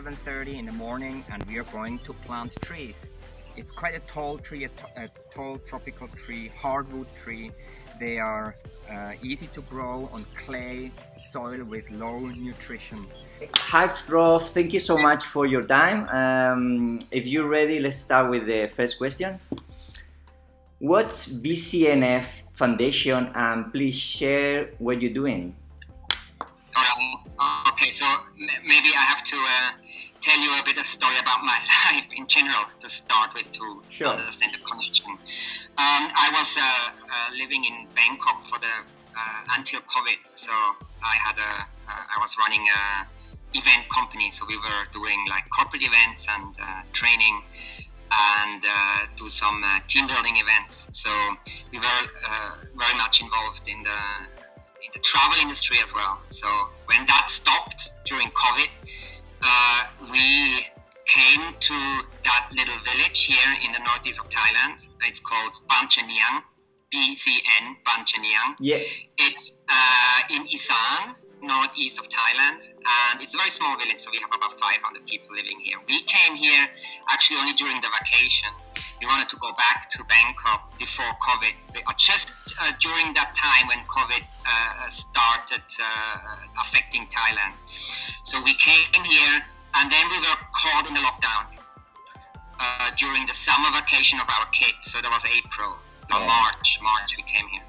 7:30 in the morning, and we are going to plant trees. It's quite a tall tree, a tall tropical tree, hardwood tree. They are easy to grow on clay soil with low nutrition. Hi Rolf, thank you so much for your time. If you're ready, let's start with the first question. What's BCNF Foundation, and please share what you're doing? Okay, so maybe I have to tell you a bit of story about my life in general to start with to understand the connection. I was living in Bangkok for until COVID. So I was running a event company. So we were doing like corporate events and training and do some team building events. So we were very much involved in the travel industry as well. So when that stopped during COVID, we came to that little village here in the northeast of Thailand. It's called Banchaniang, BCN, Banchaniang. Yeah. It's in Isan, northeast of Thailand, and it's a very small village, so we have about 500 people living here. We came here actually only during the vacation. We wanted to go back to Bangkok before COVID, just during that time when COVID started affecting Thailand. So we came here, and then we were caught in the lockdown during the summer vacation of our kids. So that was April, March we came here.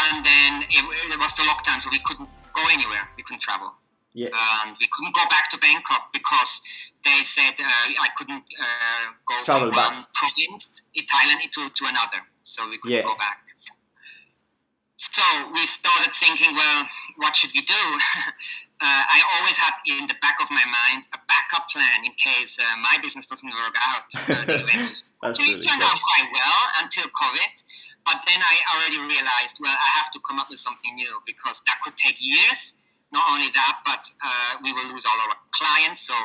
And then it was the lockdown, so we couldn't go anywhere. We couldn't travel. Yeah. And we couldn't go back to Bangkok because they said I couldn't go travel from back. One province in Thailand to another. So we couldn't go back. So we started thinking, well, what should we do? I always had in the back of my mind a backup plan in case my business doesn't work out. The event turned out quite well until COVID. But then I already realized, well, I have to come up with something new because that could take years. Not only that, but we will lose all our clients. So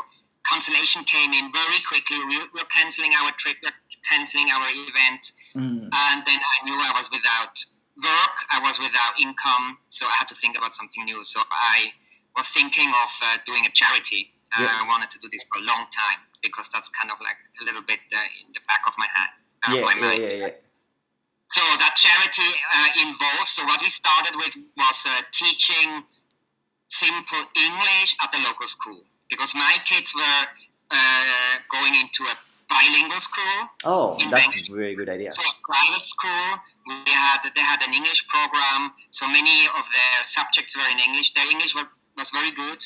cancellation came in very quickly. We're canceling our trip, we're canceling our event. And then I knew I was without work, I was without income. So I had to think about something new. So I was thinking of doing a charity. I wanted to do this for a long time because that's kind of like a little bit in the back of my mind. So that charity involves, so what we started with was teaching simple English at the local school because my kids were going into a bilingual school. Oh, that's a very good idea. So a private school, they had an English program, so many of their subjects were in English. Their English was very good.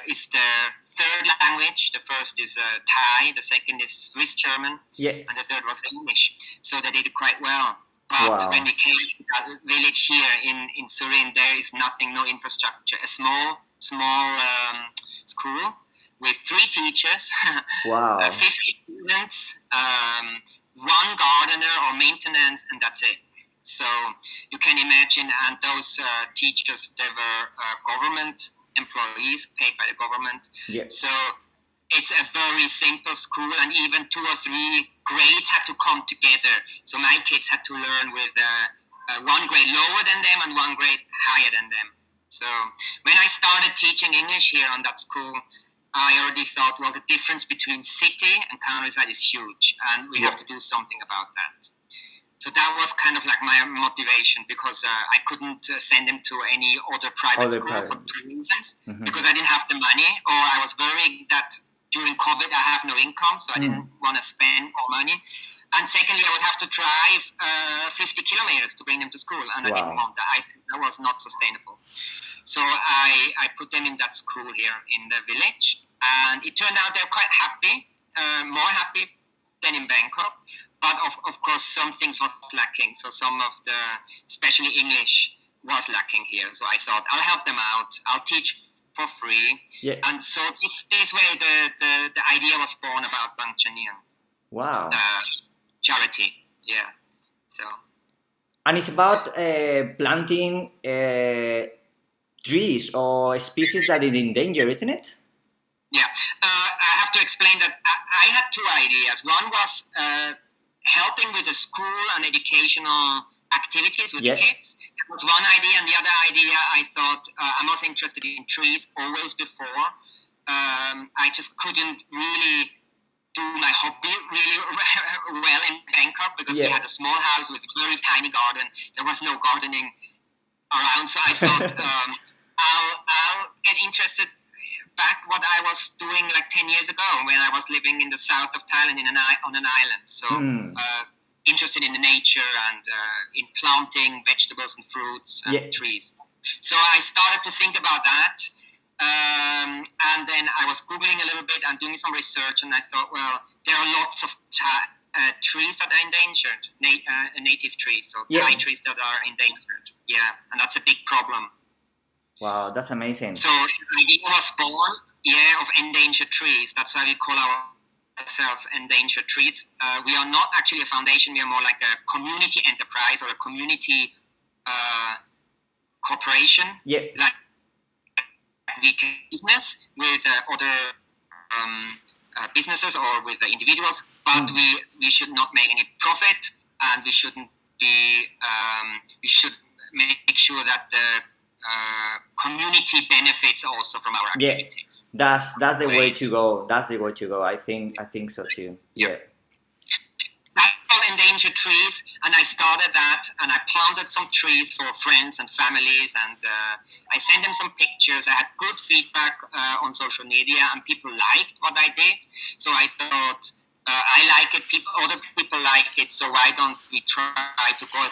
It's the third language. The first is Thai, the second is Swiss German, and the third was English. So they did quite well. But when we came to that village here in Surin, there is nothing, no infrastructure. A small school with 3 teachers, 50 students, 1 gardener or maintenance, and that's it. So you can imagine, and those teachers, they were government employees paid by the government. So it's a very simple school, and even 2 or 3 grades had to come together. So my kids had to learn with 1 grade lower than them and 1 grade higher than them. So when I started teaching English here on that school, I already thought, well, the difference between city and countryside is huge, and we have to do something about that. So that was kind of like my motivation because I couldn't send them to any other private school for 2 reasons. Because I didn't have the money, or I was worried that during COVID I have no income, so I didn't want to spend more money. And secondly, I would have to drive 50 kilometers to bring them to school, and I didn't want that. That was not sustainable. So I put them in that school here in the village, and it turned out they're quite happy, more happy than in Bangkok. But of course, some things was lacking. So some of the, especially English, was lacking here. So I thought I'll help them out. I'll teach for free. And so this way the idea was born about Banchaniang. Wow. Charity. So. And it's about planting trees or species that are in danger, isn't it? I have to explain that I had 2 ideas. One was helping with the school and educational activities with the kids. That was one idea, and the other idea I thought I was interested in trees always before. I just couldn't really do my hobby really well in Bangkok because we had a small house with a very tiny garden. There was no gardening around, so I thought I'll get interested back what I was doing like 10 years ago when I was living in the south of Thailand on an island. So interested in the nature and in planting vegetables and fruits and trees. So I started to think about that. And then I was Googling a little bit and doing some research, and I thought, well, there are lots of trees that are endangered, native trees, so Thai trees that are endangered. Yeah, and that's a big problem. Wow, that's amazing. So the idea was born, of endangered trees. That's why we call ourselves endangered trees. We are not actually a foundation. We are more like a community enterprise or a community corporation. Yeah. Like we can business with other businesses or with individuals, but we should not make any profit, and we shouldn't be. We should make sure that the community benefits also from our activities. That's the way to go. That's the way to go. I think so too. Yeah. That's called endangered trees, and I started that, and I planted some trees for friends and families, and I sent them some pictures. I had good feedback on social media, and people liked what I did. So I thought, I like it. Other people like it. So why don't we try to go?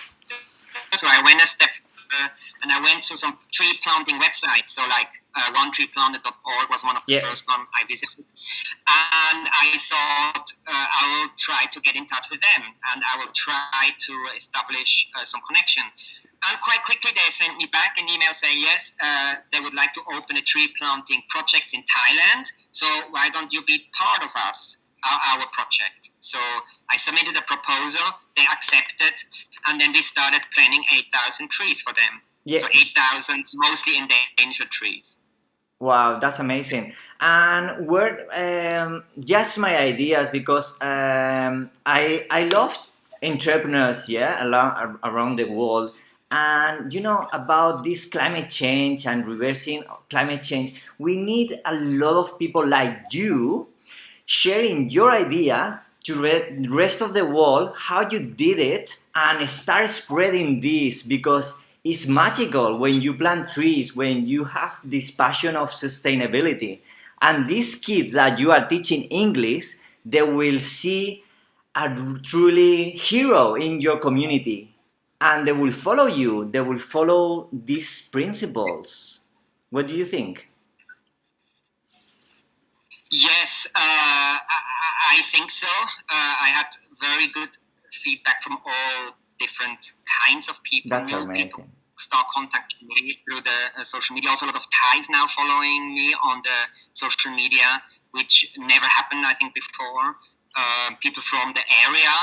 So I went a step further, and I went to some tree planting websites. So like onetreeplanted.org was one of the first one I visited. And I thought I will try to get in touch with them, and I will try to establish some connection. And quite quickly they sent me back an email saying, yes, they would like to open a tree planting project in Thailand. So why don't you be part of us? Our project. So I submitted a proposal, they accepted, and then we started planting 8,000 trees for them. Yeah. So 8,000 mostly endangered trees. Wow, that's amazing. And where just my ideas, because I love entrepreneurs, around the world, and about this climate change and reversing climate change. We need a lot of people like you sharing your idea to the rest of the world, how you did it, and start spreading this, because it's magical when you plant trees, when you have this passion of sustainability. And these kids that you are teaching English, they will see a truly hero in your community, and they will follow you, they will follow these principles. What do you think? Yes, I think so. I had very good feedback from all different kinds of people. That's amazing. People start contacting me through the social media. Also, a lot of Thais now following me on the social media, which never happened, I think, before. People from the area,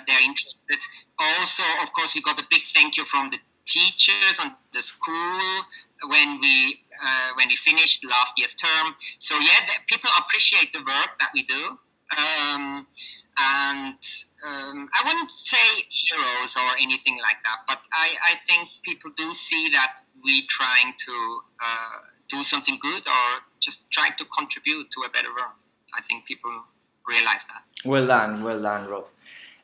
they're interested. Also, of course, we got a big thank you from the teachers on the school when we finished last year's term. So people appreciate the work that we do, and I wouldn't say heroes or anything like that, but I think people do see that we trying to do something good or just trying to contribute to a better world. I think people realize that. Well done, Rolf.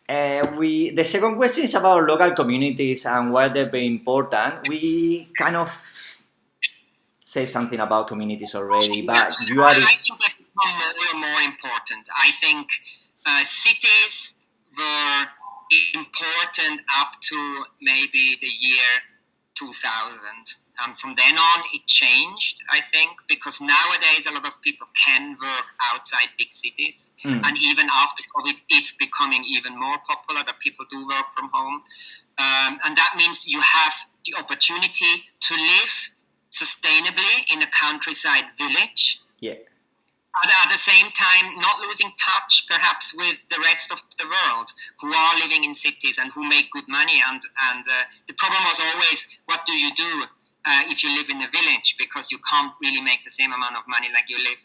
The second question is about local communities and why they're very important. We kind of say something about communities already, but you are. I think they become more and more important. I think cities were important up to maybe the year 2000. And from then on, it changed, I think, because nowadays a lot of people can work outside big cities. And even after COVID, it's becoming even more popular that people do work from home. And that means you have the opportunity to live sustainably in a countryside village. Yeah. But at the same time, not losing touch perhaps with the rest of the world who are living in cities and who make good money. And the problem was always, what do you do if you live in a village? Because you can't really make the same amount of money like you live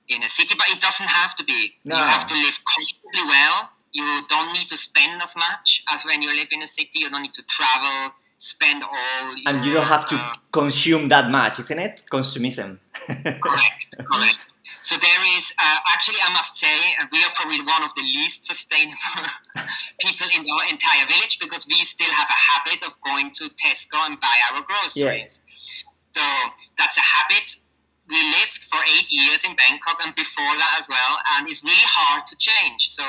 in a city. But it doesn't have to be. No. You have to live comfortably well. You don't need to spend as much as when you live in a city. You don't need to travel spend all your... And you don't have to consume that much, isn't it? Consumism. Correct. So there is, actually I must say, we are probably one of the least sustainable people in our entire village, because we still have a habit of going to Tesco and buy our groceries. So that's a habit. We lived for 8 years in Bangkok and before that as well, and it's really hard to change. So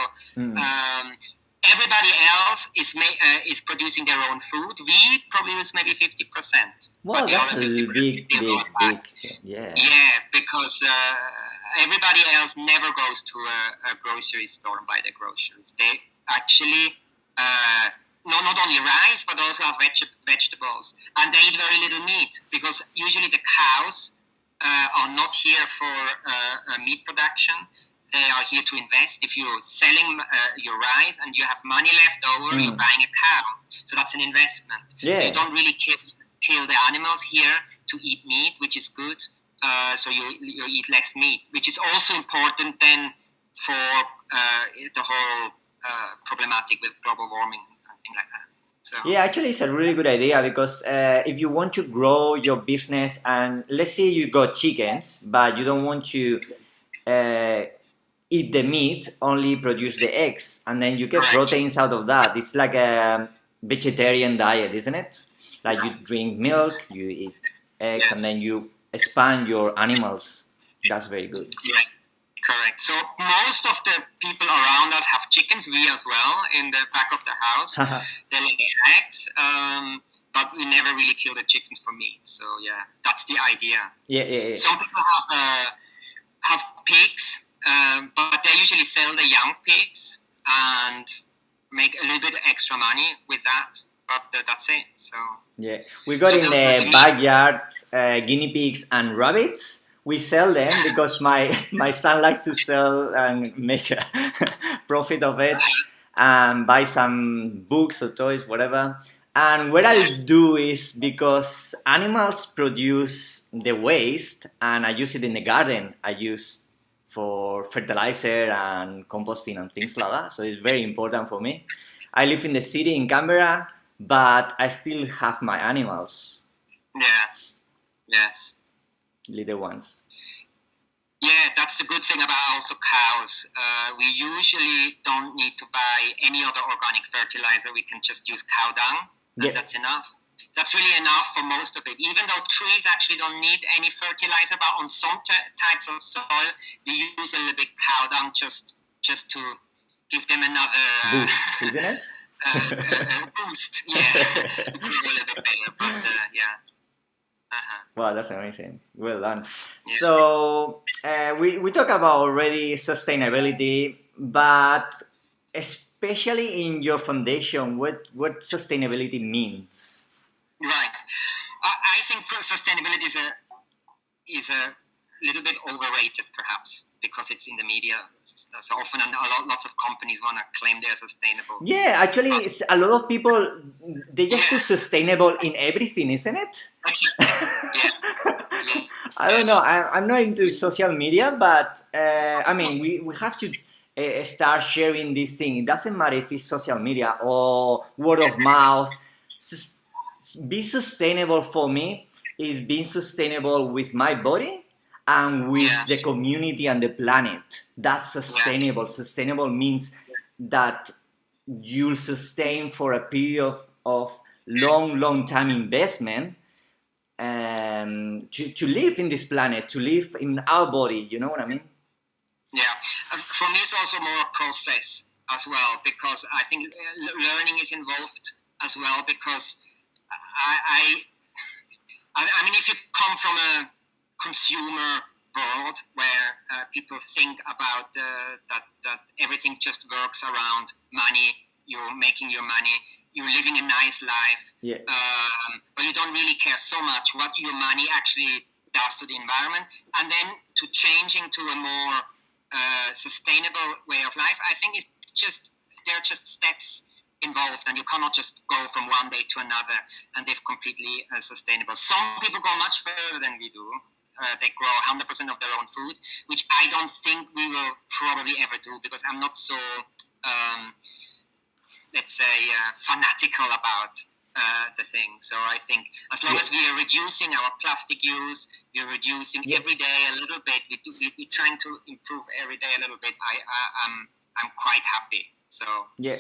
everybody else is producing their own food. We produce maybe 50%. Well, that's a big. Yeah, because everybody else never goes to a grocery store and buy their groceries. They actually not only rice, but also have vegetables, and they eat very little meat, because usually the cows are not here for meat production. They are here to invest. If you're selling your rice and you have money left over, you're buying a cow. So that's an investment. Yeah. So you don't really kill the animals here to eat meat, which is good. So you eat less meat, which is also important then for the whole problematic with global warming and things like that. So. Yeah, actually, it's a really good idea, because if you want to grow your business, and let's say you got chickens, but you don't want to eat the meat, only produce the eggs, and then you get proteins out of that. It's like a vegetarian diet, isn't it? Like you drink milk, you eat eggs, and then you expand your animals. That's very good. Yeah, correct. So most of the people around us have chickens. We as well, in the back of the house. They lay eggs, but we never really kill the chickens for meat. So yeah, that's the idea. Yeah. Some people have pigs. But they usually sell the young pigs and make a little bit extra money with that. But that's it. So yeah, we got in the backyard guinea pigs and rabbits. We sell them because my son likes to sell and make a profit of it, and buy some books or toys, whatever. And what I do is, because animals produce the waste, and I use it in the garden. I use for fertilizer and composting and things like that. So it's very important for me. I live in the city in Canberra, but I still have my animals. Yeah. Yes. Little ones. Yeah, that's the good thing about also cows. We usually don't need to buy any other organic fertilizer. We can just use cow dung, and that's enough. That's really enough for most of it. Even though trees actually don't need any fertilizer, but on some types of soil, we use a little bit cow dung just to give them another boost, isn't it? Boost, yeah. Grow a little bit better, but yeah. Wow, that's amazing. Well done. Yeah. So we talk about already sustainability, but especially in your foundation, what sustainability means? Right. I think sustainability is a little bit overrated, perhaps, because it's in the media so often, and lots of companies want to claim they're sustainable. Yeah, actually, it's a lot of people, they just put sustainable in everything, isn't it? Yeah. I don't know. I'm not into social media, but I mean, we have to start sharing this thing. It doesn't matter if it's social media or word of mouth. Be sustainable for me is being sustainable with my body and with the community and the planet. That's sustainable. Sustainable means that you'll sustain for a period of long time investment to live in this planet, to live in our body. You know what I mean? Yeah. For me, it's also more a process as well, because I think learning is involved as well, because I mean, if you come from a consumer world where people think about that everything just works around money, you're making your money, you're living a nice life, but you don't really care so much what your money actually does to the environment, and then to changing to a more sustainable way of life, I think there are just steps involved, and you cannot just go from one day to another and live completely sustainable. Some people go much further than we do. They grow 100% of their own food, which I don't think we will probably ever do, because I'm not so, let's say, fanatical about the thing. So I think as long as we are reducing our plastic use, we are reducing every day a little bit. We're trying to improve every day a little bit. I'm quite happy. So yeah.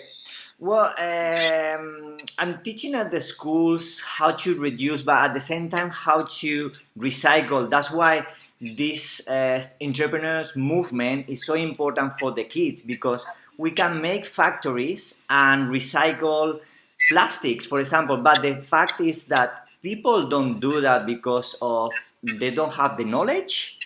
Well, I'm teaching at the schools how to reduce, but at the same time how to recycle. That's why this entrepreneurs movement is so important for the kids, because we can make factories and recycle plastics, for example. But the fact is that people don't do that because of they don't have the knowledge.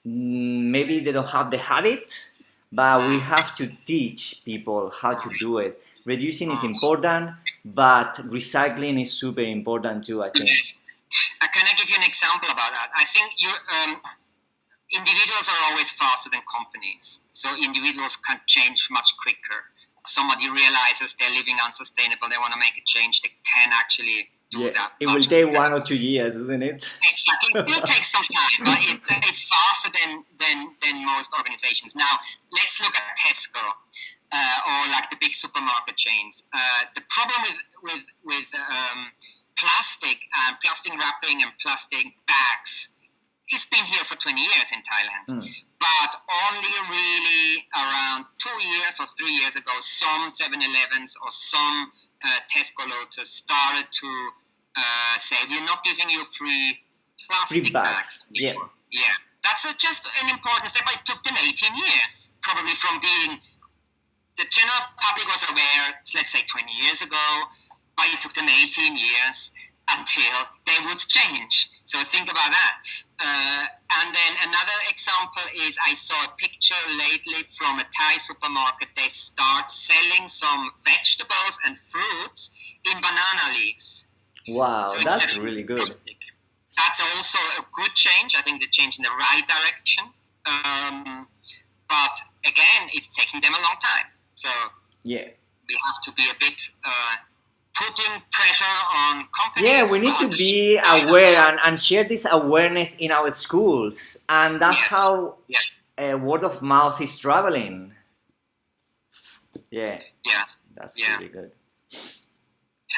Maybe they don't have the habit, but we have to teach people how to do it. Reducing is important, but recycling is super important too, I think. Can I give you an example about that? I think individuals are always faster than companies. So individuals can change much quicker. Somebody realizes they're living unsustainable, they want to make a change, they can actually do that. It will take 1 or 2 years, isn't it? Exactly. It still takes some time, but it's faster than most organizations. Now, let's look at Tesco or like the big supermarket chains. The problem with plastic wrapping and plastic bags, it's been here for 20 years in Thailand. But only really around 2 years or 3 years ago, some 7-Elevens or some Tesco Lotus started to say, we're not giving you free plastic bags. Yeah. That's just an important step. It took them 18 years, probably from being the general public was aware, let's say 20 years ago, but it took them 18 years until they would change. So think about that. And then another example is I saw a picture lately from a Thai supermarket. They start selling some vegetables and fruits in banana leaves. Wow, so that's really good. Plastic. That's also a good change. I think they changed in the right direction. But again, it's taking them a long time. So we have to be a bit putting pressure on companies. Yeah, we need to be aware and share this awareness in our schools. And that's how word of mouth is traveling. That's really good.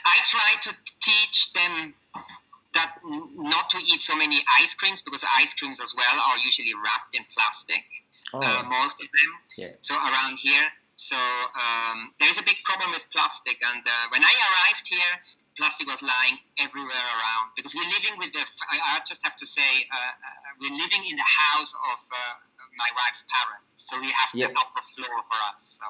I try to teach them that not to eat so many ice creams, because ice creams as well are usually wrapped in plastic, most of them. So around here, there's a big problem with plastic. And when I arrived here, plastic was lying everywhere around, because we're living with I just have to say, we're living in the house of my wife's parents, so we have the upper floor for us. So.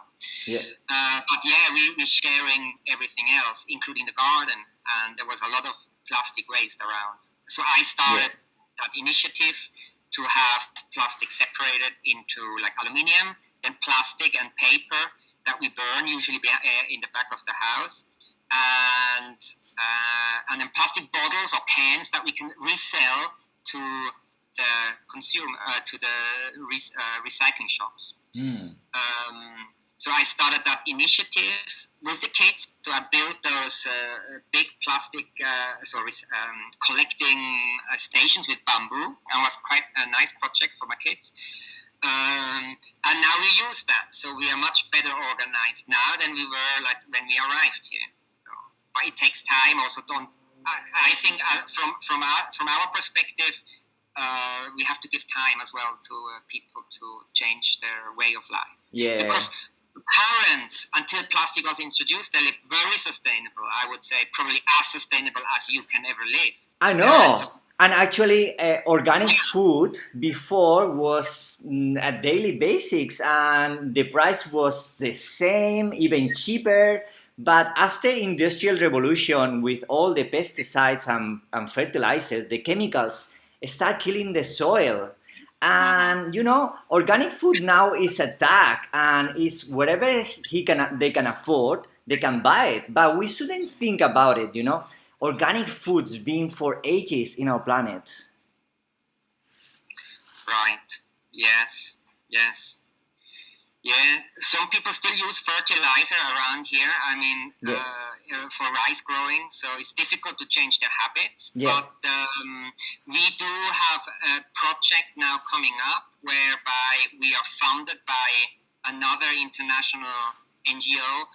But we're sharing everything else, including the garden, and there was a lot of plastic waste around. So I started that initiative to have plastic separated into like aluminium, then plastic and paper that we burn usually in the back of the house, and then plastic bottles or cans that we can resell to the consumer, to the recycling shops. So I started that initiative with the kids. So I built those big plastic collecting stations with bamboo, and it was quite a nice project for my kids. And now we use that, so we are much better organized now than we were like when we arrived here. So, but it takes time. Also, I think from our perspective, we have to give time as well to people to change their way of life. Because parents, until plastic was introduced, they lived very sustainable. I would say probably as sustainable as you can ever live. I know. And actually, organic food before was at daily basics, and the price was the same, even cheaper. But after Industrial Revolution, with all the pesticides and fertilizers, the chemicals start killing the soil. And organic food now is a tag, and is whatever they can afford, they can buy it. But we shouldn't think about it, Organic foods being for ages in our planet. Right. Yes. Yeah. Some people still use fertilizer around here. I mean, for rice growing, so it's difficult to change their habits. But we do have a project now coming up whereby we are funded by another international NGO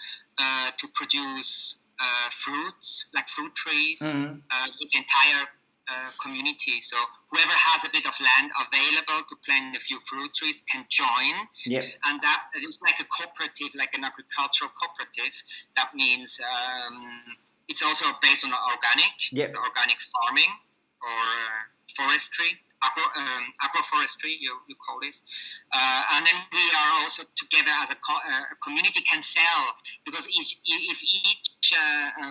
to produce fruits, like fruit trees, with the entire community. So whoever has a bit of land available to plant a few fruit trees can join. Yep. And that is like a cooperative, like an agricultural cooperative. That means it's also based on organic farming or forestry. Agroforestry, you call this, and then we are also together as a community can sell, because if each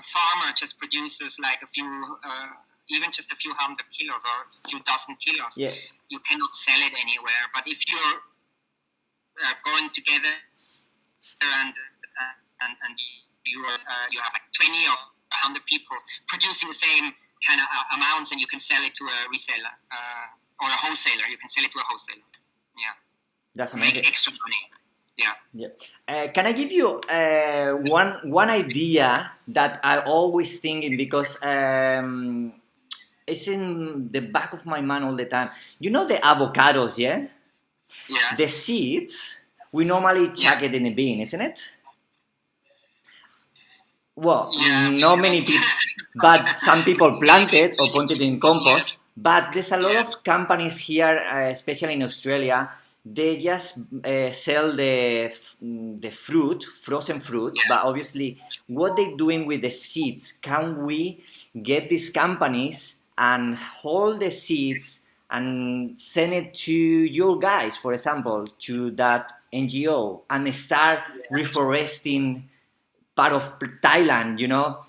farmer just produces like a few, even just a few hundred kilos or a few dozen kilos, you cannot sell it anywhere. But if you're going together and you have like 20 or 100 people producing the same kind of amounts, and you can sell it to a reseller. Or a wholesaler, you can sell it to a wholesaler. Yeah, that's amazing. Make extra money. Yeah. Can I give you one idea that I always thinking, because it's in the back of my mind all the time. You know the avocados, yeah? Yeah. The seeds we normally chuck it in a bin, isn't it? Well, not many people, but some people plant it or put it in compost. But there's a lot of companies here, especially in Australia, they just sell the fruit, frozen fruit, but obviously what they're doing with the seeds, can we get these companies and hold the seeds and send it to your guys, for example, to that NGO, and start reforesting part of Thailand, you know,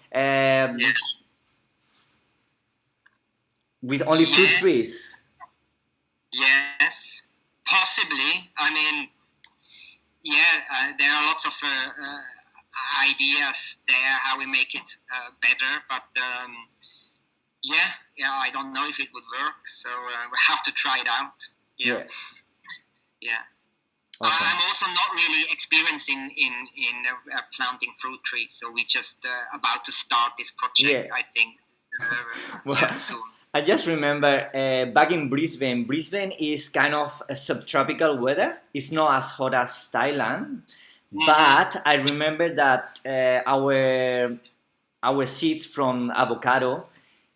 with only fruit trees? Yes, possibly. I mean, there are lots of ideas there how we make it better, but I don't know if it would work, so we have to try it out. Yeah. Awesome. I'm also not really experienced in planting fruit trees, so we just about to start this project. I think soon. I just remember back in Brisbane. Brisbane is kind of a subtropical weather. It's not as hot as Thailand, but I remember that our seeds from avocado,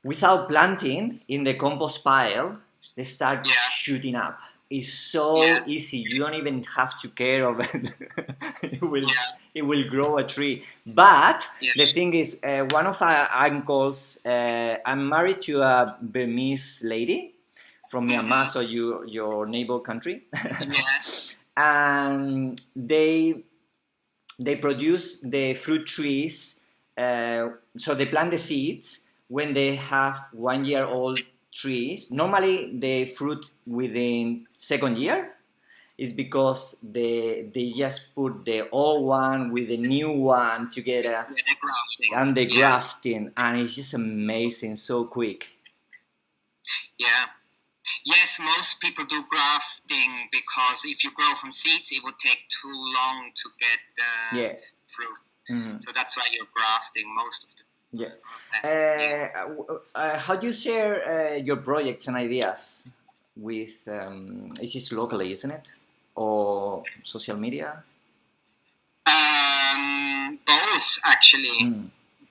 without planting in the compost pile, they start shooting up. It's so easy. You don't even have to care of it. It will grow a tree. But the thing is, one of our uncles, I'm married to a Burmese lady from Myanmar, so your neighbor country. Yes. And they produce the fruit trees. So they plant the seeds when they have 1 year old trees. Normally they fruit within second year. Is because they just put the old one with the new one together, and the grafting, and it's just amazing, so quick. Yes, most people do grafting because if you grow from seeds, it would take too long to get fruit. Mm-hmm. So that's why you're grafting most of them. How do you share your projects and ideas with? It's just locally, isn't it, or social media? Both, actually.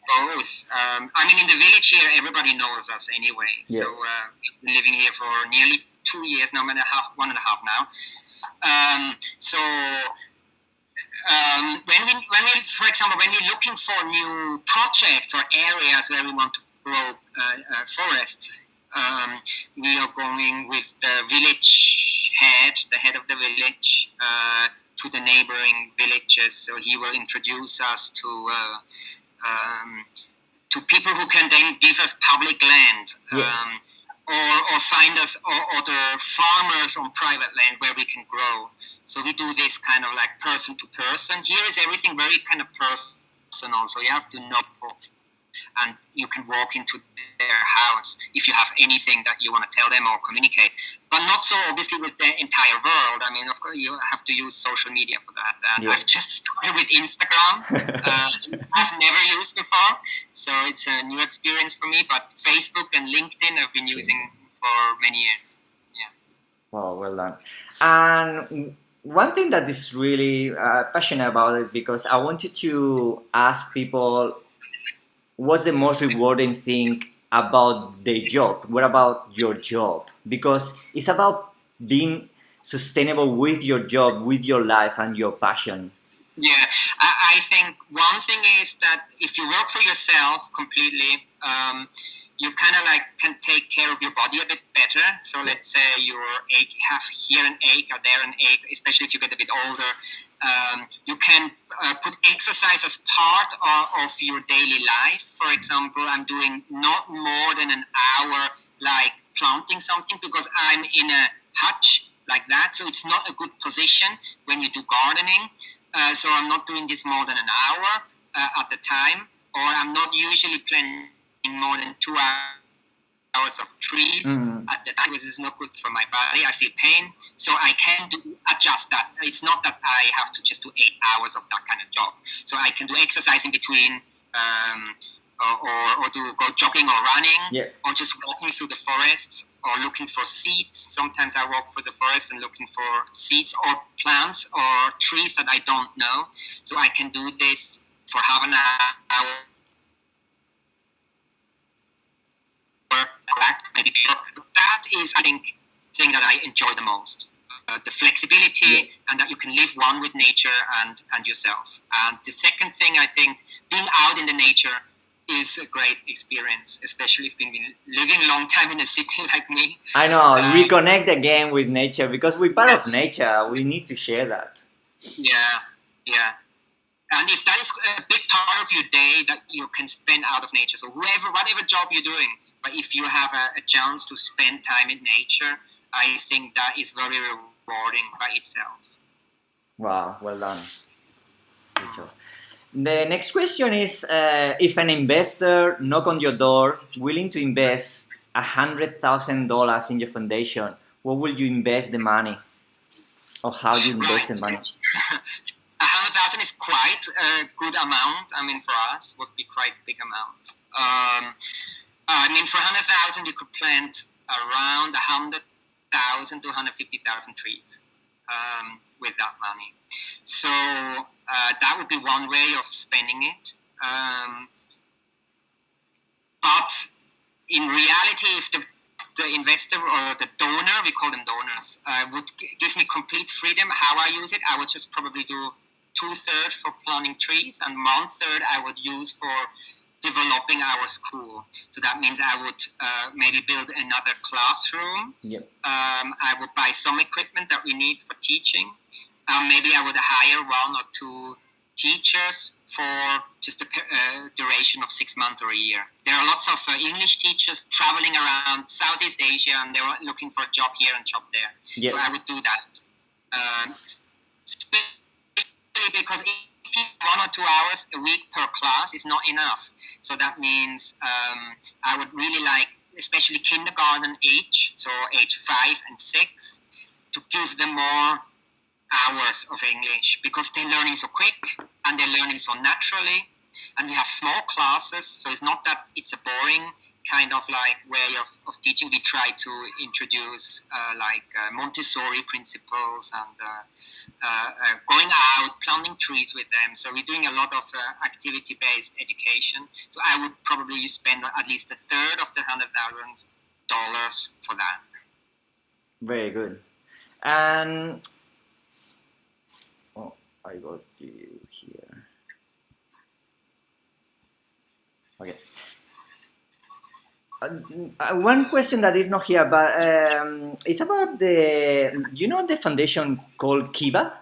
Both. I mean, in the village here, everybody knows us anyway. So we've been living here for nearly 2 years now, 1.5 now. When we, for example, when we're looking for new projects or areas where we want to grow forests, we are going with the village head, the head of the village, to the neighboring villages. So he will introduce us to people who can then give us public land. Or find us other farmers on private land where we can grow. So we do this kind of like person to person. Here is everything very kind of personal. So you have to know, and you can walk into their house if you have anything that you want to tell them or communicate. But not so obviously with the entire world. I mean, of course, you have to use social media for that. And I've just started with Instagram. I've never used before. So it's a new experience for me. But Facebook and LinkedIn I've been using for many years. Wow, well done. And one thing that is really passionate about it, because I wanted to ask people what's the most rewarding thing about the job? What about your job? Because it's about being sustainable with your job, with your life and your passion. Yeah, I think one thing is that if you work for yourself completely, you kind of like can take care of your body a bit better. So let's say you have here an ache or there an ache, especially if you get a bit older. You can put exercise as part of your daily life. For example, I'm doing not more than an hour like planting something because I'm in a hutch like that. So it's not a good position when you do gardening. So I'm not doing this more than an hour at the time, or I'm not usually planting more than 2 hours of trees at the time, because it's not good for my body. I feel pain, so I can adjust that. It's not that I have to just do 8 hours of that kind of job. So I can do exercise in between, or go jogging or running, or just walking through the forests or looking for seeds. Sometimes I walk through the forest and looking for seeds or plants or trees that I don't know. So I can do this for half an hour, maybe. That is, I think, the thing that I enjoy the most. The flexibility and that you can live one with nature and yourself. And the second thing, I think, being out in the nature is a great experience, especially if you've been living a long time in a city like me. I know, reconnect again with nature, because we're part of nature. We need to share that. Yeah. And if that is a big part of your day that you can spend out of nature, so whatever job you're doing, but if you have a chance to spend time in nature, I think that is very rewarding by itself. Wow, well done. Good job. The next question is, if an investor knock on your door willing to invest $100,000 in your foundation, what will you invest the money? Or how do you invest the money? 100,000 is quite a good amount. I mean, for us, would be quite a big amount. I mean, for 100,000, you could plant around 100,000 to 150,000 trees with that money. So that would be one way of spending it. But in reality, if the investor or the donor, we call them donors, would give me complete freedom how I use it, I would just probably do 2/3 for planting trees and 1/3 I would use for developing our school. So that means I would maybe build another classroom. I would buy some equipment that we need for teaching. Maybe I would hire 1 or 2 teachers for just a duration of 6 months or a year. There are lots of English teachers traveling around Southeast Asia, and they're looking for a job here and job there. So I would do that. Especially because 1 or 2 hours a week per class is not enough. So that means I would really like, especially kindergarten age, so age 5 and 6, to give them more hours of English, because they're learning so quick and they're learning so naturally, and we have small classes, so it's not that it's a boring kind of like way of teaching. We try to introduce Montessori principles and going out, planting trees with them. So we're doing a lot of activity-based education. So I would probably spend at least 1/3 of the $100,000 for that. Very good. And I got you here. Okay. One question that is not here, but it's about the foundation called Kiva?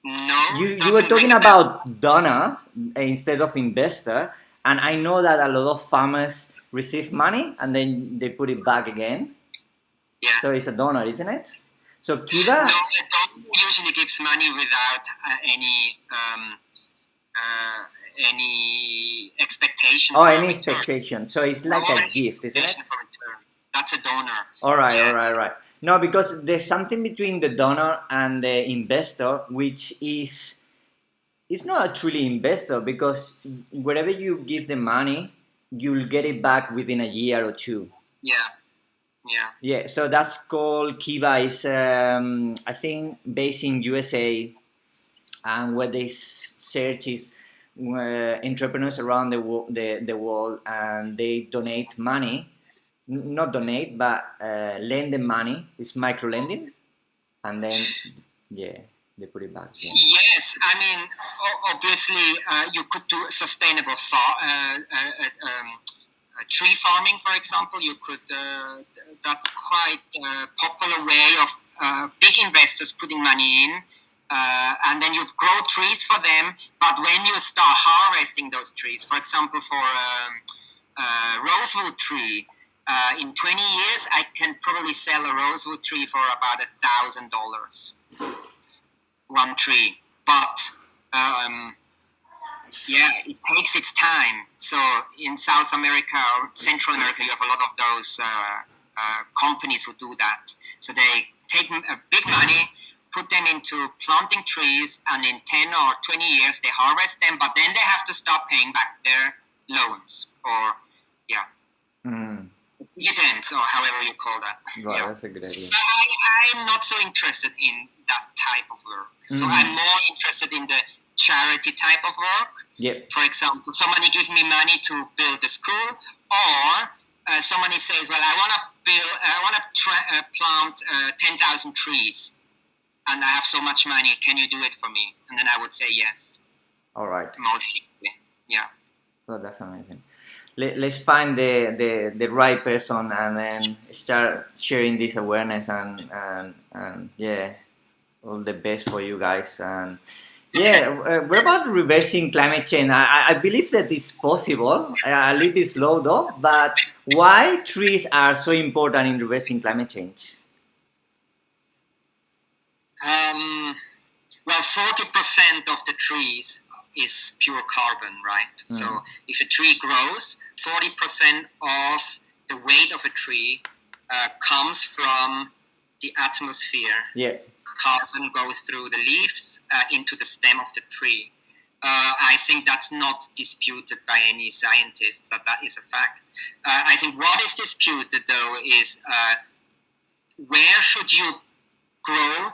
No. You were talking about donor instead of investor, and I know that a lot of farmers receive money and then they put it back again. Yeah. So it's a donor, isn't it? So Kiva? No, a donor usually gives money without any expectation. Oh, any expectation. So it's like a gift, isn't it? That's a donor. All right. No, because there's something between the donor and the investor, which is not a truly investor, because wherever you give the money, you'll get it back within a year or 2. Yeah. So that's called Kiva. Is I think based in USA, and what they search is entrepreneurs around the world, and they donate money, not donate, but lend them money. It's micro lending, and then they put it back. Yeah. Yes, I mean, obviously, you could do sustainable tree farming, for example. You could. That's quite a popular way of big investors putting money in. And then you grow trees for them, but when you start harvesting those trees, for example, for a rosewood tree, in 20 years, I can probably sell a rosewood tree for about $1,000, one tree. But it takes its time. So in South America or Central America, you have a lot of those companies who do that. So they take a big money, put them into planting trees, and in 10 or 20 years they harvest them, but then they have to stop paying back their loans or dividends, or however you call that. Right, that's a good idea. I'm not so interested in that type of work. So I'm more interested in the charity type of work. Yep. For example, somebody gives me money to build a school, or somebody says, well, I want to plant 10,000 trees, and I have so much money, can you do it for me? And then I would say yes. All right. Mostly, yeah. Well, that's amazing. Let's find the right person, and then start sharing this awareness, and all the best for you guys. And what about reversing climate change? I believe that it's possible, a little bit slow though, but why trees are so important in reversing climate change? Well, 40% of the trees is pure carbon, right? So if a tree grows, 40% of the weight of a tree comes from the atmosphere. Yeah. Carbon goes through the leaves into the stem of the tree. I think that's not disputed by any scientists, that is a fact. I think what is disputed, though, is where should you grow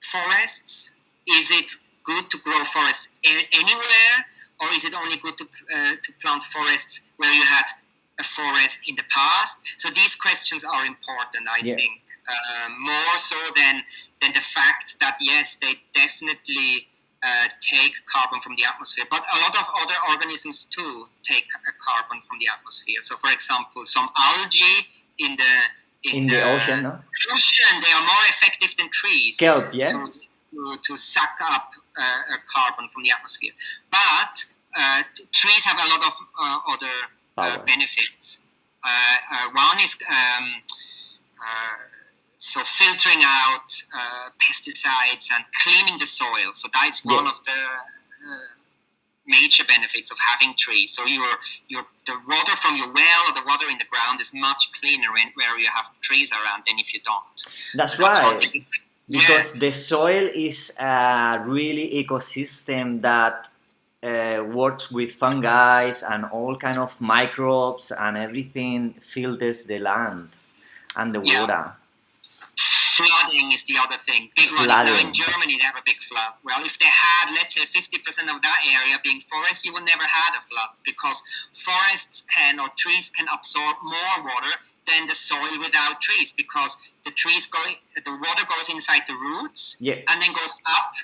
forests? Is it good to grow forests anywhere, or is it only good to plant forests where you had a forest in the past? So these questions are important, I think, more so than the fact that, yes, they definitely take carbon from the atmosphere, but a lot of other organisms too take carbon from the atmosphere. So, for example, some algae in the ocean, no? Ocean, they are more effective than trees. Kelp, yeah. To suck up carbon from the atmosphere. But trees have a lot of other benefits. One is filtering out pesticides and cleaning the soil. So that's one of the major benefits of having trees. So the water from your well or the water in the ground is much cleaner where you have trees around than if you don't. That's right. Because the soil is a really ecosystem that works with fungi and all kind of microbes, and everything filters the land and the water. Flooding is the other thing. Big one. Now in Germany they have a big flood. Well, if they had, let's say, 50% of that area being forest, you would never had a flood, because forests or trees can absorb more water than the soil without trees, because the water goes inside the roots and then goes up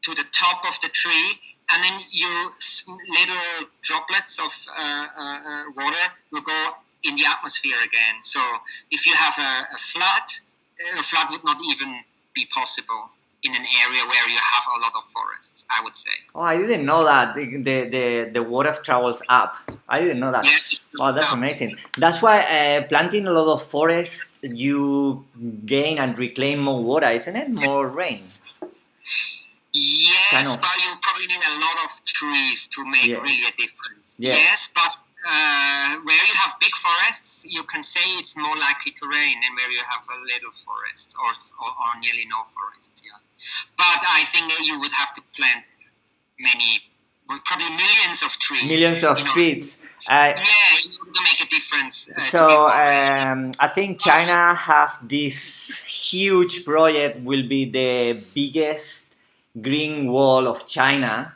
to the top of the tree, and then little droplets of water will go in the atmosphere again. So if you have a flood would not even be possible in an area where you have a lot of forests, I would say. Oh, I didn't know that the water travels up. I didn't know that. Yes, oh, that's amazing. That's why planting a lot of forests, you gain and reclaim more water, isn't it? More rain. Yes, but you probably need a lot of trees to make really a difference. Yeah. Yes, but where you have big forests, you can say it's more likely to rain than where you have a little forest or nearly no forest. Yeah. But I think you would have to plant probably millions of trees. Millions of trees. To make a difference. So I think China have this huge project, will be the biggest green wall of China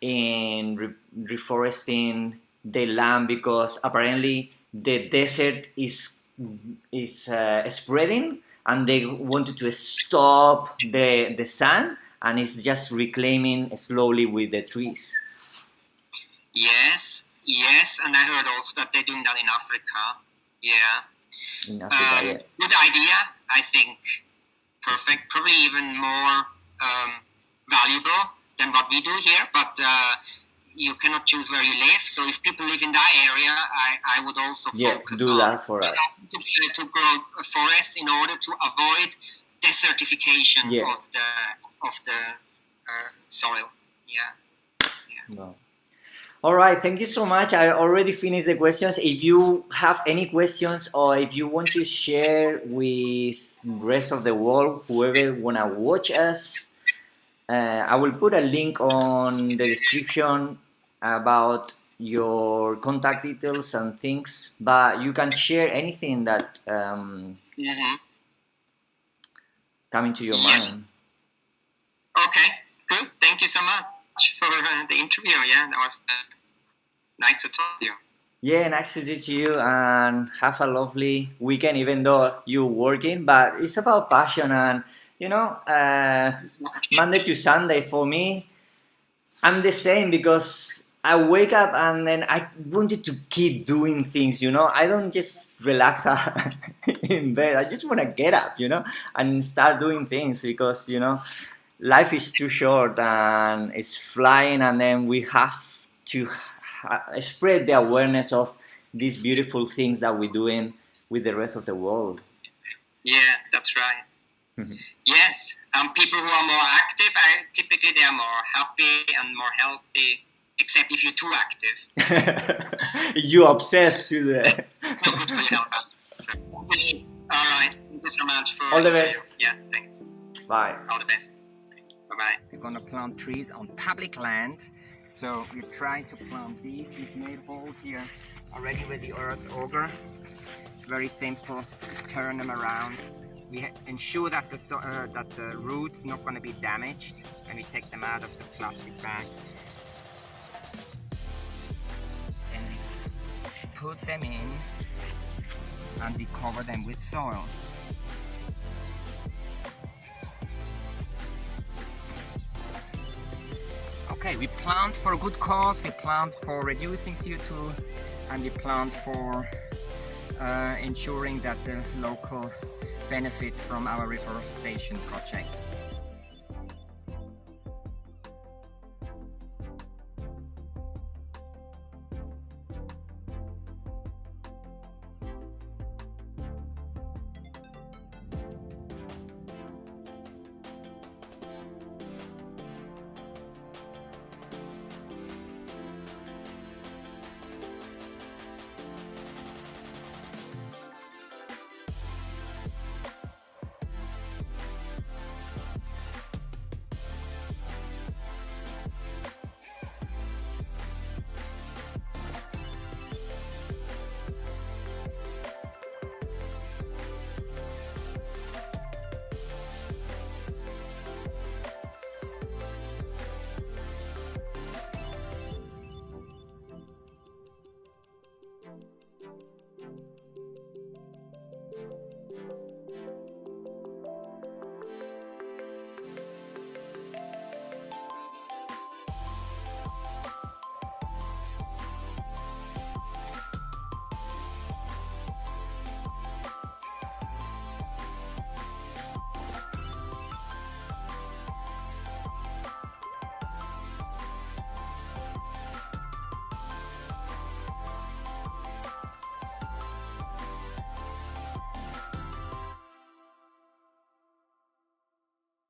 in reforesting the land, because apparently the desert is spreading, and they wanted to stop the sun, and it's just reclaiming slowly with the trees. Yes, and I heard also that they're doing that in Africa. Yeah. In Africa, yeah. Good idea, I think. Perfect. Probably even more valuable than what we do here, but you cannot choose where you live. So if people live in that area, I would also focus do on that for us. To grow forests in order to avoid desertification of the soil. Yeah. Wow. All right, thank you so much. I already finished the questions. If you have any questions, or if you want to share with the rest of the world, whoever wanna watch us, I will put a link on the description about your contact details and things. But you can share anything that come into your mind. Okay, good. Thank you so much for the interview. Yeah, that was nice to talk to you. Yeah, nice to see you, and have a lovely weekend, even though you're working. But it's about passion, and Monday to Sunday for me, I'm the same, because I wake up and then I wanted to keep doing things. I don't just relax in bed. I just want to get up, and start doing things, because life is too short and it's flying, and then we have to spread the awareness of these beautiful things that we're doing with the rest of the world. Yeah, that's right. Yes, people who are more active, typically they are more happy and more healthy, except if you're too active. You obsessed to the... No good for your health. All right, thank you so much for... All the best. Yeah, thanks. Bye. All the best. Bye-bye. We're gonna plant trees on public land. So we're trying to plant these. We've made holes here already with the earth auger. It's very simple to turn them around. We ensure that the roots not going to be damaged when we take them out of the plastic bag. Then we put them in and we cover them with soil. Okay, we plant for a good cause, we plant for reducing CO2, and we plant for ensuring that the local benefit from our reforestation project.